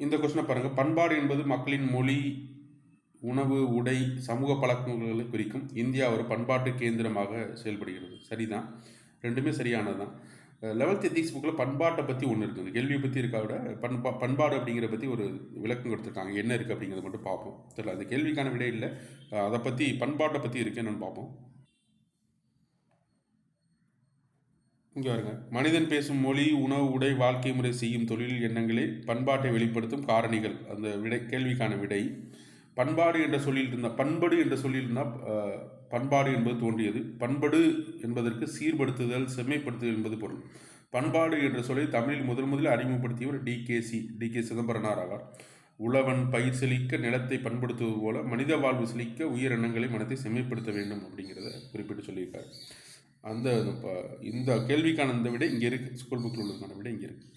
இந்த கொஸ்டினை பாருங்கள். பண்பாடு என்பது மக்களின் மொழி, உணவு, உடை, சமூக பழக்கங்களை குறிக்கும். இந்தியா ஒரு பண்பாட்டு கேந்திரமாக செயல்படுகிறது. சரிதான், ரெண்டுமே சரியானது தான். 11th எத்திக்ஸ் புக்கில் பண்பாட்டை பற்றி ஒன்று இருக்குது. கேள்வியை பற்றி இருக்கா விட பண்பாடு அப்படிங்கிற பற்றி ஒரு விளக்கம் கொடுத்துருக்காங்க. என்ன இருக்குது அப்படிங்கிறத மட்டும் பார்ப்போம். தெரியல, அது கேள்விக்கான விடை இல்லை. அதை பற்றி பண்பாட்டை பற்றி இருக்கு என்னன்னு பார்ப்போம். இங்கே வருங்க. மனிதன் பேசும் மொழி, உணவு, உடை, வாழ்க்கை முறை, செய்யும் தொழில் எண்ணங்களே பண்பாட்டை வெளிப்படுத்தும் காரணிகள். அந்த விடை கேள்விக்கான விடை. பண்பாடு என்ற சொல்லில் இருந்தால் பண்படு என்ற சொல்லில் இருந்தால் பண்பாடு என்பது தோன்றியது. பண்படு என்பதற்கு சீர்படுத்துதல், செம்மைப்படுத்துதல் என்பது பொருள். பண்பாடு என்ற சொல்லை தமிழில் முதலில் அறிமுகப்படுத்தியவர் டி கே சிதம்பரனார் ஆவார். உழவன் பயிர் செழிக்க நிலத்தை பண்படுத்துவது போல மனித வாழ்வு செழிக்க உயிரினங்களை மனத்தை செம்மைப்படுத்த வேண்டும் அப்படிங்கிறத குறிப்பிட்டு சொல்லியிருக்காரு. இந்த கேள்விக்கான இந்த விடை இங்கே இருக்குது. ஸ்கூல் புக்கில் உள்ளதுக்கான விடை இங்கே இருக்குது.